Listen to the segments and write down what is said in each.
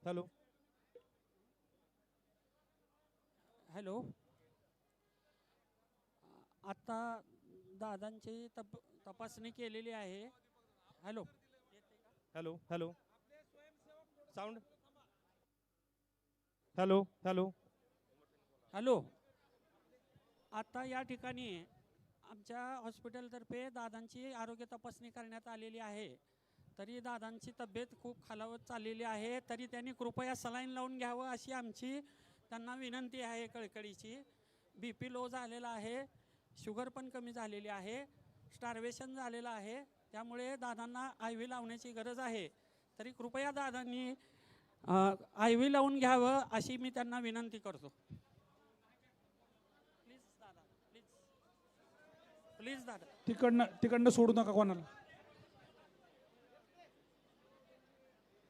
Hello hello. आता दादांची तपासणी केलेली आहे. Hello. Hello hello sound. Hello hello. Hello. आता या ठिकाणी आमच्या हॉस्पिटलतर्फे दादांची आरोग्य तपासणी करण्यात आलेली आहे. तरी दादांची तब्येत खूप खालावत चाललेली आहे. तरी त्यांनी कृपया सलाईन लावून घ्यावं अशी आमची त्यांना विनंती आहे कळकळीची. BP लो झालेला आहे, शुगर पण कमी झालेली आहे, स्टार्वेशन झालेलं आहे. त्यामुळे दादांना IV लावण्याची गरज आहे. तरी कृपया दादांनी IV लावून घ्यावं अशी मी त्यांना विनंती करतो. प्लीज दादा, प्लीज प्लीज दादा. तिकडनं सोडू नका कोणाला.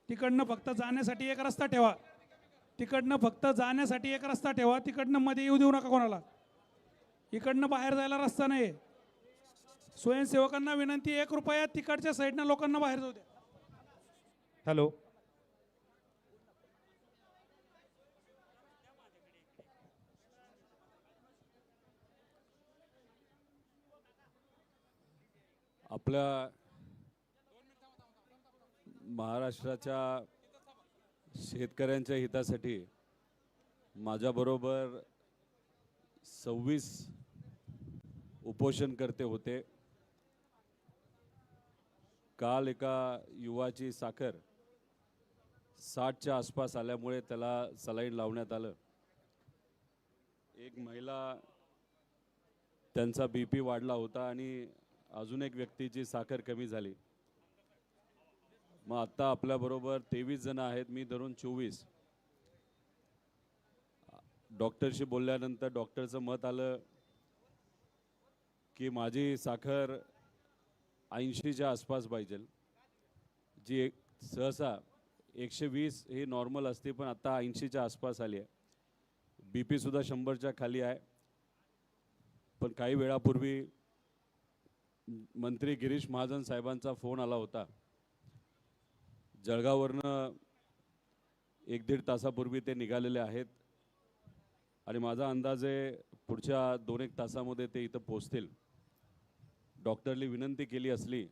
तिकडनं फक्त जाण्यासाठी एक रस्ता ठेवा. तिकडनं फक्त जाण्यासाठी एक रस्ता ठेवा. तिकडनं मध्ये येऊ देऊ नका कोणाला. इकडनं बाहेर जायला रस्ता नाही. स्वयंसेवकांना विनंती, 1 रुपया तिकडच्या साईडनं लोकांना बाहेर जाऊ द्या. हॅलो. आपल्या महाराष्ट्राच्या शेतकऱ्यांच्या हितासाठी माझ्याबरोबर 26 उपोषणकर्ते होते. काल एका युवाची साखर 60च्या आसपास आल्यामुळे त्याला सलाईन लावण्यात आलं. एक महिला त्यांचा BP वाढला होता आणि अजून एक व्यक्तीची साखर कमी झाली. मग आता आपल्याबरोबर 23 जण आहेत, मी धरून 24. डॉक्टरशी बोलल्यानंतर डॉक्टरचं मत आलं की माझी साखर 80च्या आसपास पाहिजे, जी सहसा 120 ही नॉर्मल असते, पण आता 80च्या आसपास आली आहे. BP सुद्धा 100च्या खाली आहे. पण काही वेळापूर्वी मंत्री गिरीश महाजन साहेबांचा फोन आला होता. जळगाववरनं 1-1.5 तासापूर्वी ते निघालेले आहेत आणि माझा अंदाज आहे पुढच्या 2-1 तासामध्ये ते इथं पोहोचतील. डॉक्टरली विनंती केली असली,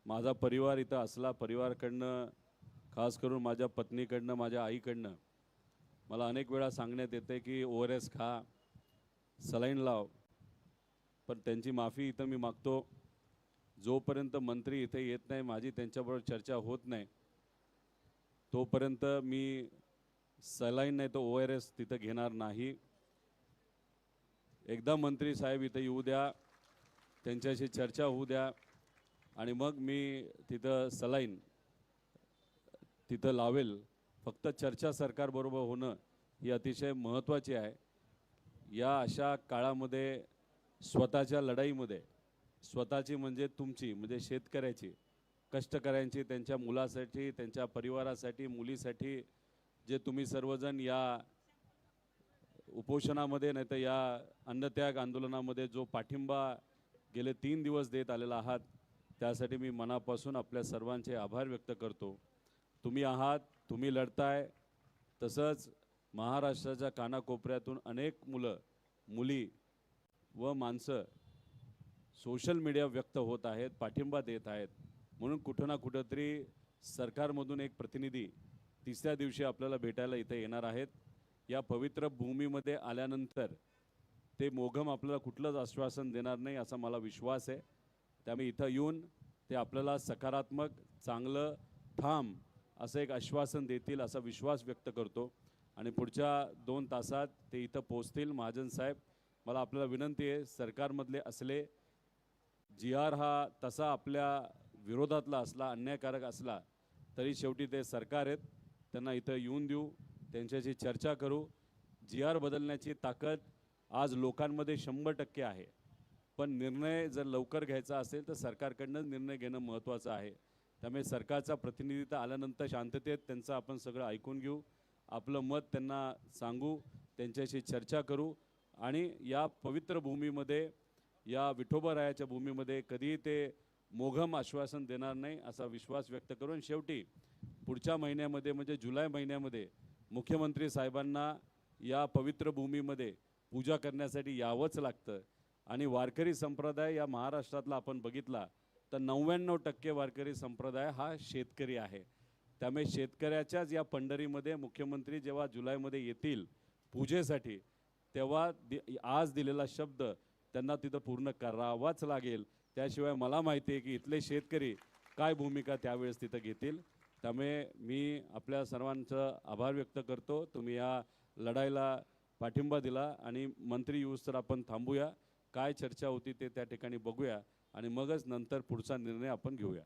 माझा परिवार इथं असला, परिवारकडनं खास करून माझ्या पत्नीकडनं, माझ्या आईकडनं मला अनेक वेळा सांगण्यात येते की ORS खा, सलाईन लाव. पण त्यांची माफी इथं मी मागतो. जोपर्यंत मंत्री इथे येत नाही, माझी त्यांच्याबरोबर चर्चा होत नाही, तोपर्यंत मी सलाईन नाही तर ORS तिथं घेणार नाही. एकदा मंत्री साहेब इथं येऊ द्या, त्यांच्याशी चर्चा होऊ द्या आणि मग मी तिथं सलाईन तिथं लावेल. फक्त चर्चा सरकारबरोबर होणं ही अतिशय महत्त्वाची आहे. या अशा काळामध्ये स्वतःच्या लढाईमध्ये, स्वतःची म्हणजे तुमची, म्हणजे शेतकऱ्याची, कष्टकऱ्यांची, त्यांच्या मुलासाठी, त्यांच्या परिवारासाठी, मुलीसाठी जे तुम्ही सर्वजण या उपोषणामध्ये नाही तर या अन्नत्याग आंदोलनामध्ये जो पाठिंबा गेले 3 दिवस देत आलेला आहात, त्यासाठी मी मनापासून आपल्या सर्वांचे आभार व्यक्त करतो. तुम्ही आहात, तुम्ही लढताय. तसंच महाराष्ट्राच्या कानाकोपऱ्यातून अनेक मुलं, मुली व माणसं सोशल मीडिया व्यक्त होत आहेत, पाठिंबा देत आहेत. म्हणून कुठं ना कुठंतरी सरकारमधून एक प्रतिनिधी 3ऱ्या दिवशी आपल्याला भेटायला इथे येणार आहेत. या पवित्र भूमीमध्ये आल्यानंतर ते मोघम आपल्याला कुठलंच आश्वासन देणार नाही असा मला विश्वास आहे. त्यामुळे इथं येऊन ते आपल्याला सकारात्मक, चांगलं, ठाम असं एक आश्वासन देतील असा विश्वास व्यक्त करतो. आणि पुढच्या 2 तासात ते इथं पोहोचतील. महाजन साहेब, मला आपल्याला विनंती आहे, सरकारमधले असले, GR हा तसा आपल्या विरोधातला असला, अन्यायकारक असला, तरी शेवटी ते सरकार आहेत. त्यांना इथं येऊन देऊ, त्यांच्याशी चर्चा करू. GR बदलण्याची ताकद आज लोकांमध्ये 100% आहे. पण निर्णय जर लवकर घ्यायचा असेल तर सरकारकडनं निर्णय घेणं महत्त्वाचं आहे. त्यामुळे सरकारचा प्रतिनिधी आल्यानंतर शांततेत त्यांचं आपण सगळं ऐकून घेऊ, आपलं मत त्यांना सांगू, त्यांच्याशी चर्चा करू आणि या पवित्र भूमीमध्ये, या विठोबारायाच्या भूमीमध्ये कधीही ते मोघम आश्वासन देणार नाही असा विश्वास व्यक्त करून शेवटी पुढच्या महिन्यामध्ये म्हणजे जुलै महिन्यामध्ये मुख्यमंत्री साहेबांना या पवित्र भूमीमध्ये पूजा करण्यासाठी यावंच लागतं. आणि वारकरी संप्रदाय या महाराष्ट्रातला आपण बघितला तर 99% वारकरी संप्रदाय हा शेतकरी आहे. त्यामुळे शेतकऱ्याच्याच या पंढरीमध्ये मुख्यमंत्री जेव्हा जुलैमध्ये येतील पूजेसाठी, तेव्हा आज दिलेला शब्द त्यांना तिथं पूर्ण करावाच लागेल. त्याशिवाय मला माहिती आहे की इथले शेतकरी काय भूमिका त्यावेळेस तिथं घेतील. त्यामुळे मी आपल्या सर्वांचं आभार व्यक्त करतो. तुम्ही या लढाईला पाठिंबा दिला आणि मंत्री येऊस तर आपण थांबूया. काय चर्चा होती ते त्या ठिकाणी बघूया आणि मगच नंतर पुढचा निर्णय आपण घेऊया.